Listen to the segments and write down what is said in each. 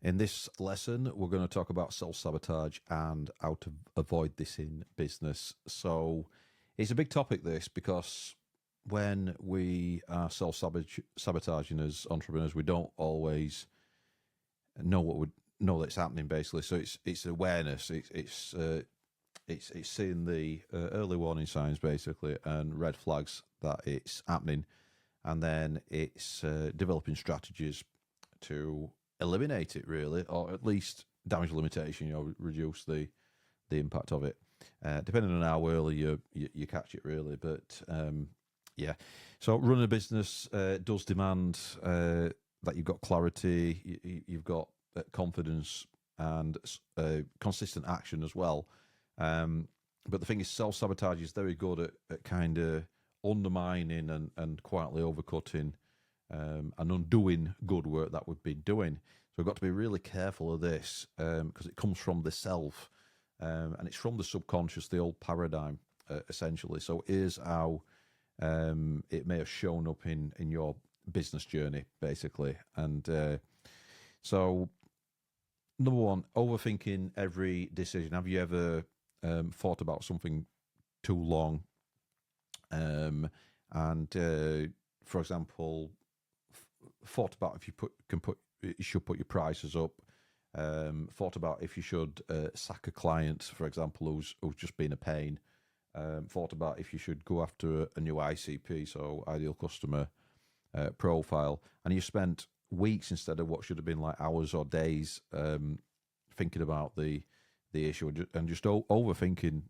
In this lesson, we're going to talk about self-sabotage and how to avoid this in business. So it's a big topic, this, because when we are self-sabotaging as entrepreneurs, we don't always know that it's happening, basically. So it's awareness. It's seeing the early warning signs, basically, and red flags that it's happening, and then it's developing strategies to eliminate it, really, or at least damage limitation. Reduce the impact of it, depending on how early you catch it, really. But yeah, so running a business does demand that you've got clarity, you've got confidence, and consistent action as well. But the thing is, self-sabotage is very good at kind of undermining and quietly overcutting and undoing good work that we've been doing. So we've got to be really careful of this because it comes from the self and it's from the subconscious, the old paradigm, essentially. So here's how it may have shown up in your business journey, basically. And so, number one, overthinking every decision. Have you ever thought about something too long? For example, thought about if you should put your prices up. Thought about if you should sack a client, for example, who's just been a pain. Thought about if you should go after a new ICP, so ideal customer profile, and you spent weeks instead of what should have been like hours or days thinking about the issue and just overthinking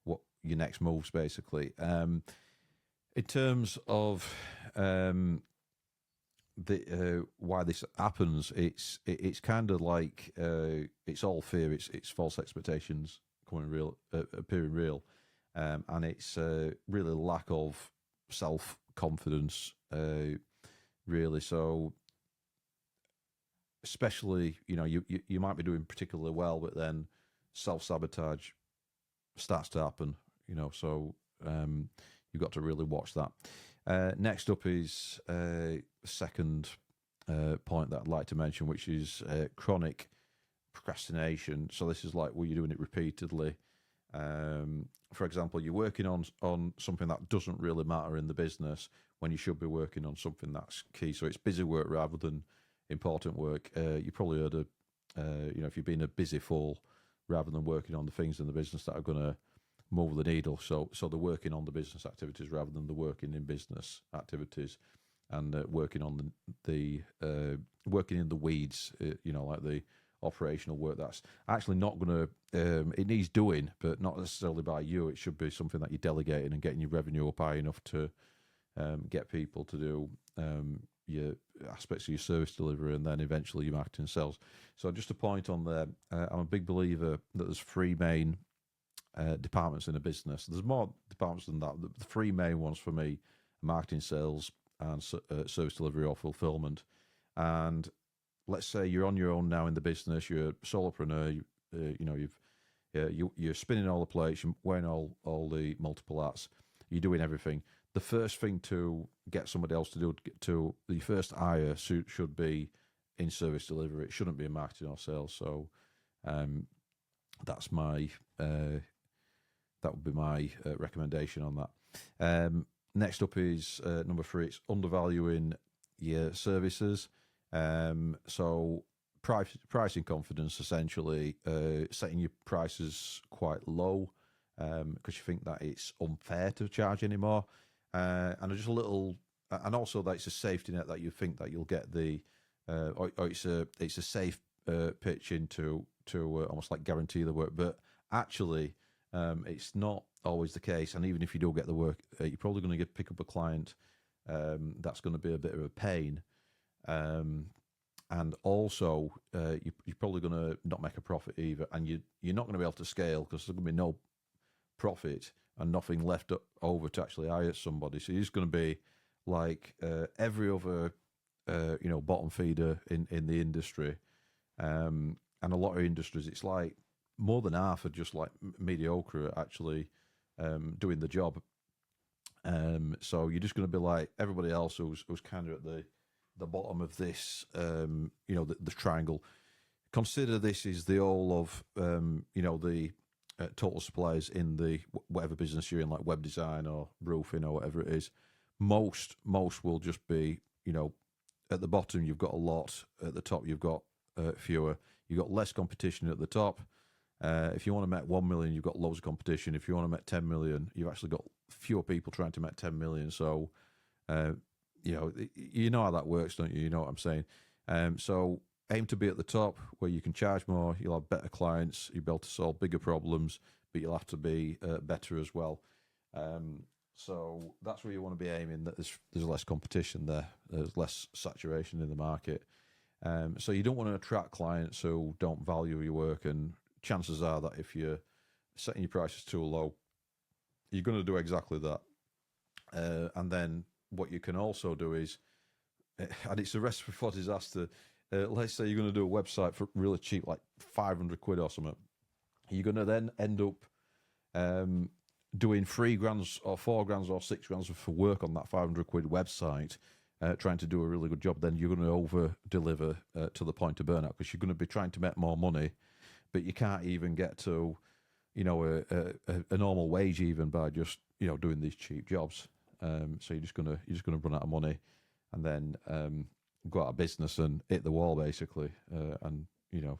what your next moves, basically. In terms of why this happens, it's kind of like it's all fear. It's false expectations appearing real, and it's really lack of self confidence, really. So, especially, you might be doing particularly well, but then self sabotage starts to happen. So you've got to really watch that. Next up is second point that I'd like to mention, which is chronic procrastination. So this is like where you're doing it repeatedly. For example, you're working on something that doesn't really matter in the business when you should be working on something that's key. So it's busy work rather than important work. You probably heard of, if you've been a busy fool rather than working on the things in the business that are going to move the needle. So they're working on the business activities rather than the working in business activities, and working on the working in the weeds. Like the operational work that's actually not going to. It needs doing, but not necessarily by you. It should be something that you're delegating and getting your revenue up high enough to get people to do your aspects of your service delivery, and then eventually your marketing and sales. So just a point on there. I'm a big believer that there's three main departments in a business. There's more departments than that. The three main ones for me: marketing, sales, and service delivery or fulfillment. And let's say you're on your own now in the business. You're a solopreneur. You're spinning all the plates. You're wearing all the multiple hats. You're doing everything. The first thing to get somebody else to do, the first hire should be in service delivery. It shouldn't be in marketing or sales. So that's my that would be my recommendation on that. Next up is number 3. It's undervaluing your services. So pricing confidence, essentially, setting your prices quite low because you think that it's unfair to charge anymore, and just a little, and also that it's a safety net that you think that you'll get the, or it's a safe pitch into almost like guarantee the work, but actually it's not always the case. And even if you do get the work, you're probably going to pick up a client that's going to be a bit of a pain. And also, you're probably going to not make a profit either, and you're not going to be able to scale because there's going to be no profit and nothing left over to actually hire somebody. So you're just going to be like every other, bottom feeder in the industry, and a lot of industries. It's like more than half are just like mediocre at actually doing the job. So you're just going to be like everybody else who's kind of at the bottom of this, the triangle. Consider this is the all of, the total suppliers in the whatever business you're in, like web design or roofing or whatever it is. Most will just be, at the bottom you've got a lot, at the top you've got fewer. You've got less competition at the top. If you want to make 1 million, you've got loads of competition. If you want to make 10 million, you've actually got fewer people trying to make 10 million. So, you know how that works, don't you? You know what I'm saying? So aim to be at the top where you can charge more, you'll have better clients, you'll be able to solve bigger problems, but you'll have to be better as well. So that's where you want to be aiming, that there's less competition there, there's less saturation in the market. So you don't want to attract clients who don't value your work, and chances are that if you're setting your prices too low, you're going to do exactly that. And then what you can also do is, and it's a recipe for disaster, let's say you're going to do a website for really cheap, like 500 quid or something. You're going to then end up doing £3,000 or £4,000 or £6,000 for work on that 500 quid website, trying to do a really good job. Then you're going to over deliver to the point of burnout, because you're going to be trying to make more money, but you can't even get to, a normal wage even by just, doing these cheap jobs. So you're just gonna run out of money, and then go out of business and hit the wall basically, and you're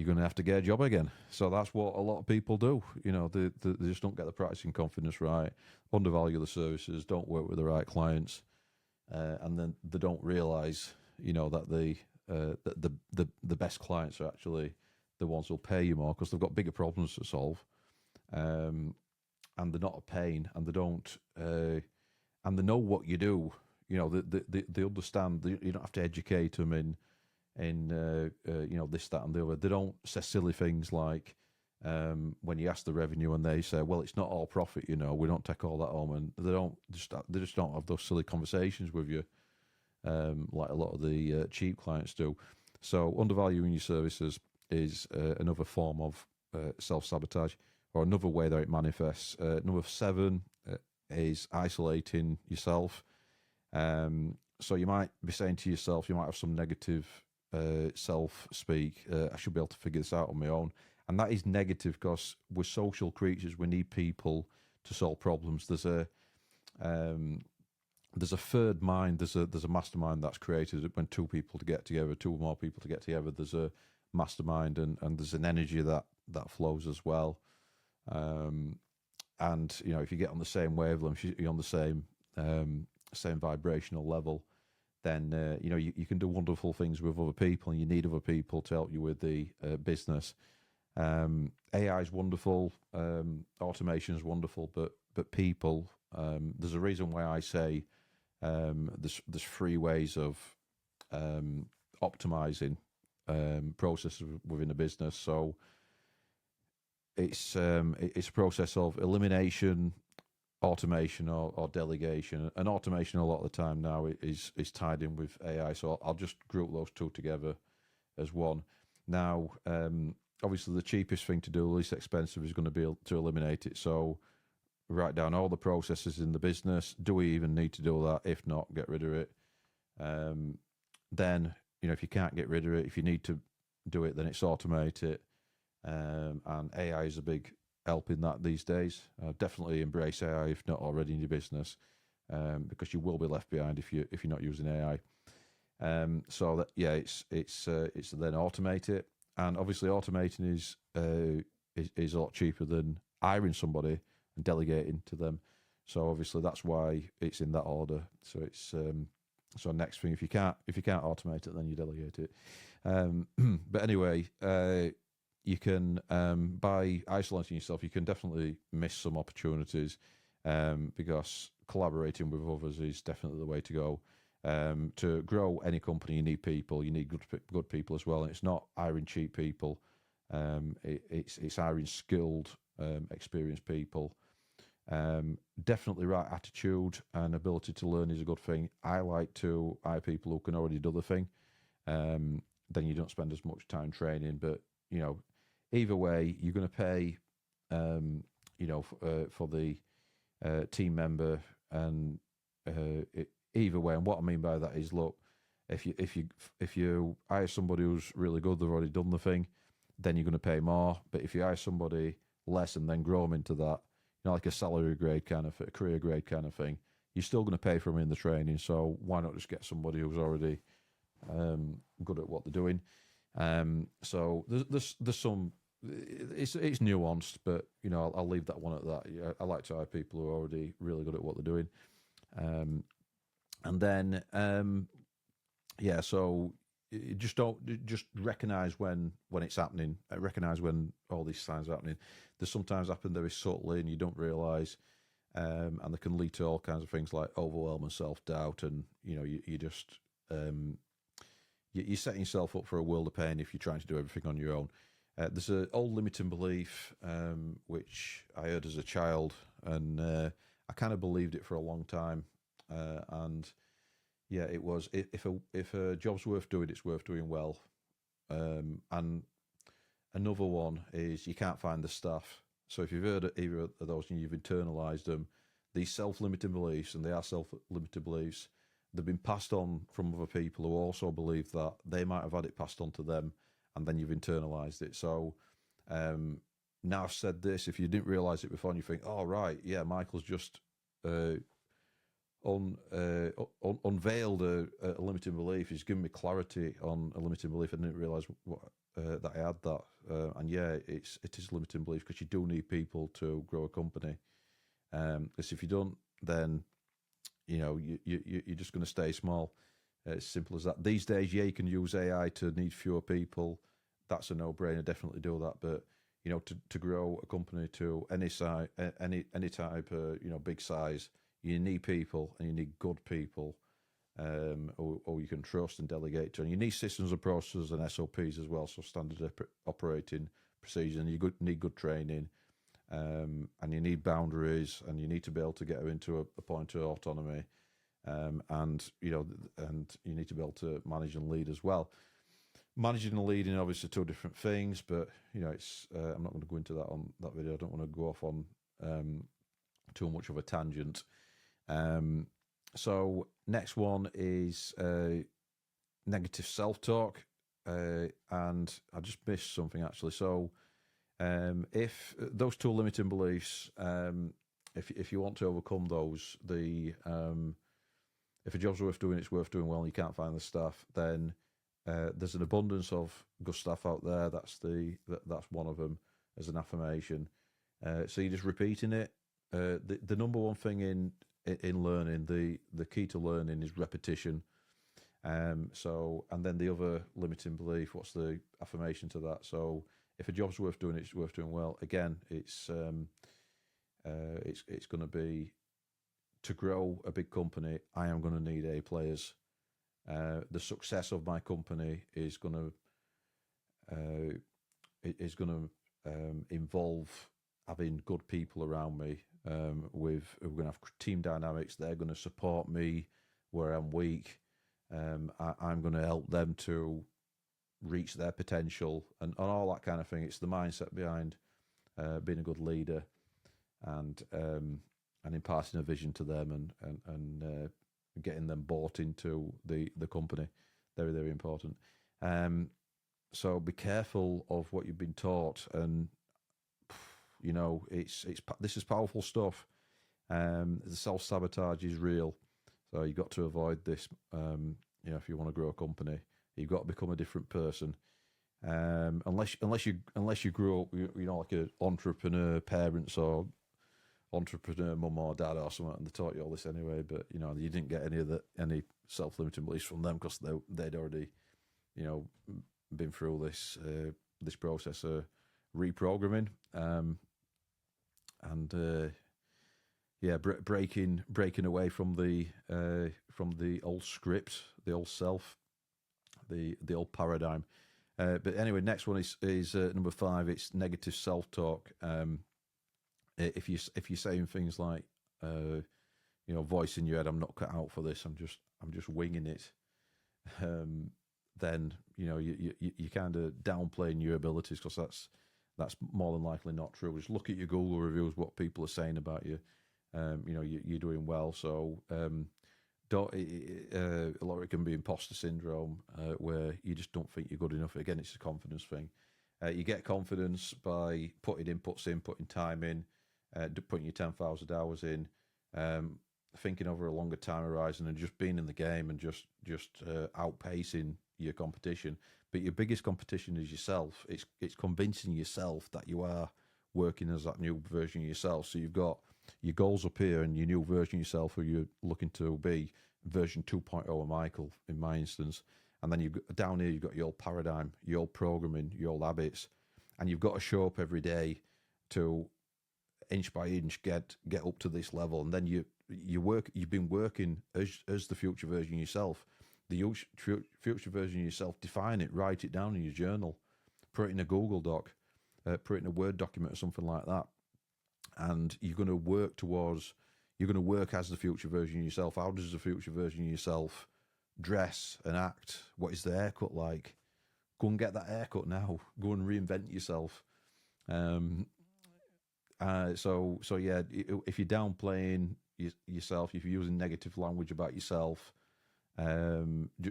going to have to get a job again. So that's what a lot of people do. They just don't get the pricing confidence right, undervalue the services, don't work with the right clients, and then they don't realise, that the best clients are actually the ones who'll pay you more, because they've got bigger problems to solve, and they're not a pain, and they don't, and they know what you do. They understand. You don't have to educate them in this, that, and the other. They don't say silly things like, when you ask the revenue and they say, well, it's not all profit, we don't take all that home, and they just don't have those silly conversations with you, like a lot of the cheap clients do. So undervaluing your services is another form of self-sabotage, or another way that it manifests. Number 7 is isolating yourself. So you might be saying to yourself, you might have some negative self-speak. I should be able to figure this out on my own. And that is negative, because we're social creatures. We need people to solve problems. There's a third mind. There's a mastermind that's created when two people to get together, two or more people to get together. There's a mastermind, and there's an energy that flows as well. And if you get on the same wavelength, you're on the same vibrational level, then you can do wonderful things with other people, and you need other people to help you with the business. AI is wonderful, automation is wonderful, but people. There's a reason why I say there's 3 ways of optimizing processes within a business. So it's a process of elimination, automation, or delegation. And automation a lot of the time now is tied in with AI. So I'll just group those two together as one. Now, obviously the cheapest thing to do, least expensive, is going to be to eliminate it. So write down all the processes in the business. Do we even need to do that? If not, get rid of it. Then, if you can't get rid of it, if you need to do it, then it's automate it. And AI is a big help in that these days. Definitely embrace AI if not already in your business, because you will be left behind if you're not using AI. So that it's then automate it, and obviously automating is a lot cheaper than hiring somebody and delegating to them. So obviously that's why it's in that order. So it's so next thing, if you can't automate it, then you delegate it. But anyway, you can, by isolating yourself, you can definitely miss some opportunities, because collaborating with others is definitely the way to go. To grow any company, you need people. You need good people as well. And it's not hiring cheap people. It's hiring skilled, experienced people. Definitely right attitude and ability to learn is a good thing. I like to hire people who can already do the thing. Then you don't spend as much time training. But either way, you're going to pay, for the team member, and either way. And what I mean by that is, look, if you hire somebody who's really good, they've already done the thing, then you're going to pay more. But if you hire somebody less and then grow them into that, like a salary grade kind of, a career grade kind of thing, you're still going to pay for them in the training. So why not just get somebody who's already good at what they're doing? So there's some. It's nuanced, but I'll leave that one at that. Yeah, I like to hire people who are already really good at what they're doing, and then so you just recognize when it's happening. Recognize when all these signs are happening. They sometimes happen very subtly, and you don't realize, and they can lead to all kinds of things like overwhelm and self doubt, and you just you're setting yourself up for a world of pain if you're trying to do everything on your own. There's an old limiting belief which I heard as a child, and I kind of believed it for a long time. And yeah, it was if a job's worth doing, it's worth doing well. And another one is you can't find the staff. So if you've heard either of those and you've internalized them, these self-limiting beliefs, and they are self-limiting beliefs, they've been passed on from other people who also believe that they might have had it passed on to them, and then you've internalized it. So now I've said this, if you didn't realize it before and you think, oh, right, yeah, Michael's just unveiled a limiting belief. He's given me clarity on a limiting belief. I didn't realize that I had that. And yeah, it is a limiting belief, because you do need people to grow a company. Because if you don't, then you're just going to stay small. It's simple as that. These days, yeah, you can use AI to need fewer people. That's a no-brainer. Definitely do that. But to grow a company to any size, any type of big size, you need people, and you need good people, or you can trust and delegate to. And you need systems and processes and SOPs as well, so standard operating procedures. And you need good training, and you need boundaries, and you need to be able to get her into a point of autonomy. And you need to be able to manage and lead as well. Managing and leading are obviously two different things, but it's I'm not going to go into that on that video. I don't want to go off on too much of a tangent. So next one is negative self-talk, and I just missed something actually. So if those two limiting beliefs, if you want to overcome those, if a job's worth doing, it's worth doing well, and you can't find the staff, then there's an abundance of good staff out there. That's one of them as an affirmation. So you're just repeating it. The number one thing in learning, the key to learning is repetition. And then the other limiting belief, what's the affirmation to that? So if a job's worth doing, it's worth doing well. Again, it's going to be, to grow a big company, I am going to need A players. The success of my company is going to involve having good people around me. We're going to have team dynamics. They're going to support me where I'm weak. I'm going to help them to reach their potential, and all that kind of thing. It's the mindset behind being a good leader, and imparting a vision to them, and getting them bought into the company. Very, very important. So be careful of what you've been taught, and this is powerful stuff. The self-sabotage is real, so you've got to avoid this. If you want to grow a company, you've got to become a different person. Unless you grew up, like an entrepreneur parents or entrepreneur mum or dad or something, and they taught you all this anyway. But you didn't get any self-limiting beliefs from them, because they'd already been through this process of reprogramming, breaking away from the old script, the old self, the old paradigm. But anyway, next one is number 5. It's negative self-talk. If you're saying things like, voice in your head, I'm not cut out for this, I'm just winging it, then you kind of downplaying your abilities, because that's more than likely not true. Just look at your Google reviews, what people are saying about you. You're doing well. So don't. A lot of it can be imposter syndrome, where you just don't think you're good enough. Again, it's a confidence thing. You get confidence by putting inputs in, putting time in, putting your 10,000 hours in, thinking over a longer time horizon, and just being in the game and just outpacing your competition. But your biggest competition is yourself. It's convincing yourself that you are working as that new version of yourself. So you've got your goals up here and your new version of yourself who you're looking to be, version 2.0 of Michael in my instance. And then down here you've got your old paradigm, your old programming, your old habits, and you've got to show up every day to inch by inch get up to this level. And then you've been working as the future version of yourself. The future version of yourself, define it, write it down in your journal, put it in a Google Doc, put it in a Word document or something like that. And you're going to work as the future version of yourself. How does the future version of yourself dress and act? What is the haircut like? Go and get that haircut now. Go and reinvent yourself. So yeah, if you're downplaying yourself, if you're using negative language about yourself,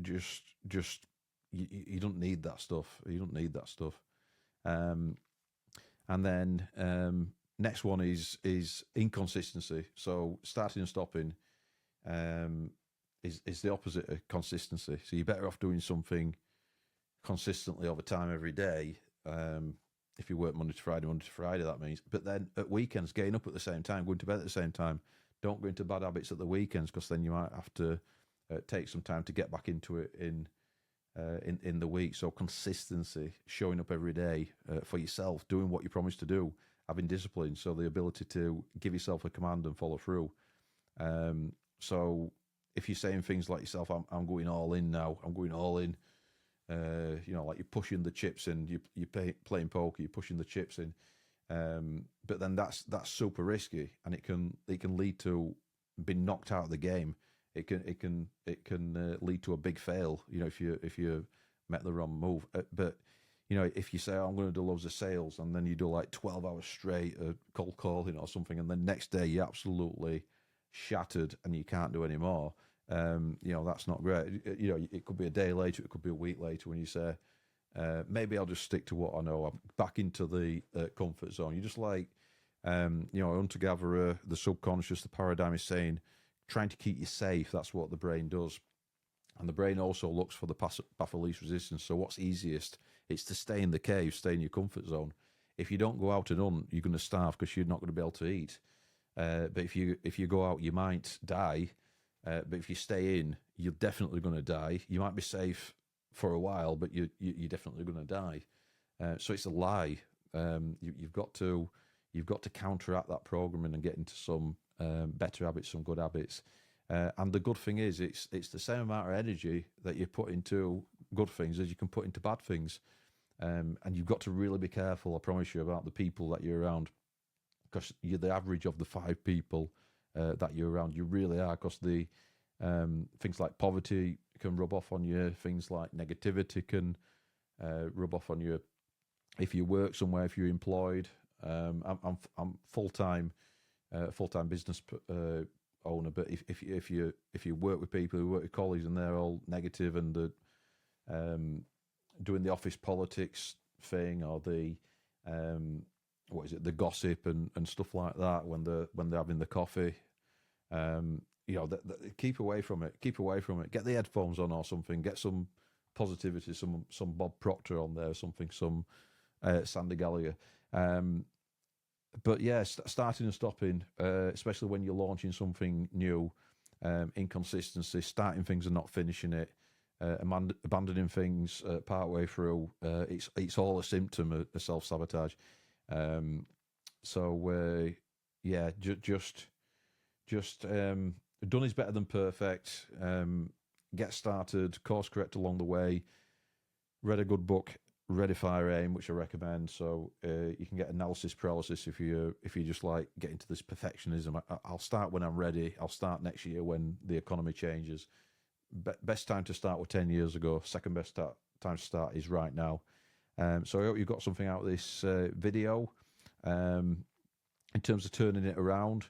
just you don't need that stuff. You don't need that stuff. And then next one is inconsistency. So starting and stopping is the opposite of consistency. So you're better off doing something consistently over time every day. If you work Monday to Friday, that means. But then at weekends, getting up at the same time, going to bed at the same time. Don't go into bad habits at the weekends, because then you might have to take some time to get back into it in the week. So consistency, showing up every day for yourself, doing what you promised to do, having discipline, so the ability to give yourself a command and follow through. So if you're saying things like yourself, I'm going all in now, I'm going all in, like you're pushing the chips in, you're playing poker, you're pushing the chips in, but then that's super risky, and it can lead to being knocked out of the game. It can lead to a big fail, if you make the wrong move. But if you say, I'm going to do loads of sales, and then you do like 12 hours straight of cold calling or something, and then next day you're absolutely shattered and you can't do any more, that's not great. It could be a day later, it could be a week later, when you say, maybe I'll just stick to what I know. I'm back into the comfort zone. You're just like, hunter-gatherer, the subconscious, the paradigm is saying, trying to keep you safe. That's what the brain does. And the brain also looks for the path of least resistance. So what's easiest? It's to stay in the cave, stay in your comfort zone. If you don't go out and hunt, you're going to starve, because you're not going to be able to eat. But if you go out, you might die. But if you stay in, you're definitely going to die. You might be safe for a while, but you're definitely going to die. So it's a lie. You've got to counteract that programming and get into some better habits, some good habits. And the good thing is, it's the same amount of energy that you put into good things as you can put into bad things. And you've got to really be careful, I promise you, about the people that you're around, because you're the average of the 5 people that you're around. You really are, because the things like poverty can rub off on you. Things like negativity can rub off on you. If you work somewhere, if you're employed, I'm full-time business owner, but if you work with people who work with colleagues and they're all negative and doing the office politics thing, or the the gossip and stuff like that when they're having the coffee, keep away from it. Get the headphones on or something. Get some positivity, some Bob Proctor on there or something, some Sandy Gallagher. But yeah, starting and stopping, especially when you're launching something new, inconsistency, starting things and not finishing it, abandoning things partway through, it's all a symptom of self-sabotage. Just done is better than perfect. Get started, course correct along the way. Read a good book, Ready, Fire, Aim, which I recommend. So you can get analysis paralysis if you just like get into this perfectionism. I'll start when I'm ready. I'll start next year when the economy changes. Best time to start was 10 years ago. Second best time to start is right now. So I hope you got something out of this video. In terms of turning it around,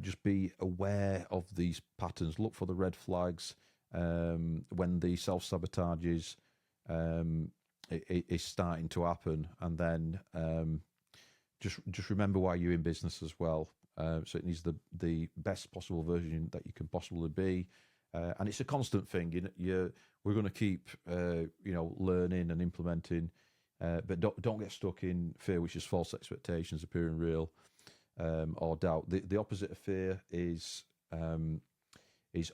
Just be aware of these patterns. Look for the red flags when the self-sabotage is starting to happen, and then just remember why you're in business as well. So it needs the best possible version that you can possibly be, and it's a constant thing. We're going to keep learning and implementing, but don't get stuck in fear, which is false expectations appearing real, or doubt. The opposite of fear is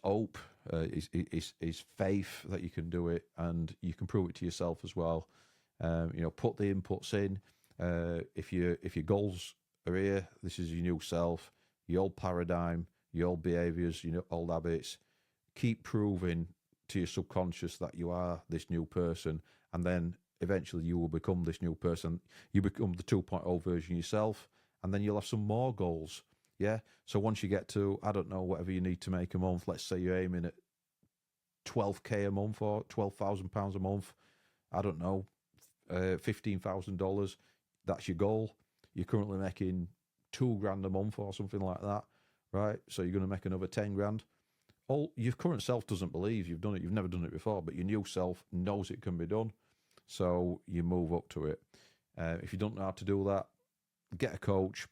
hope, is faith that you can do it, and you can prove it to yourself as well. Put the inputs in. If your goals are here, this is your new self, your old paradigm, your old behaviors, your old habits. Keep proving to your subconscious that you are this new person, and then eventually you will become this new person. You become the 2.0 version of yourself, and then you'll have some more goals. Yeah. So once you get to, I don't know, whatever you need to make a month, let's say you're aiming at 12K a month or £12,000 a month, I don't know, $15,000. That's your goal. You're currently making $2,000 a month or something like that, right? So you're going to make another 10 grand. All your current self doesn't believe you've done it. You've never done it before, but your new self knows it can be done. So you move up to it. If you don't know how to do that, get a coach.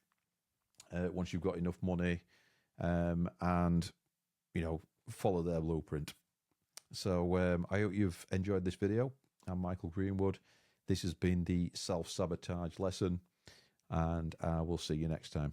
Once you've got enough money, and follow their blueprint. So I hope you've enjoyed this video. I'm Michael Greenwood. This has been the self-sabotage lesson, and we'll see you next time.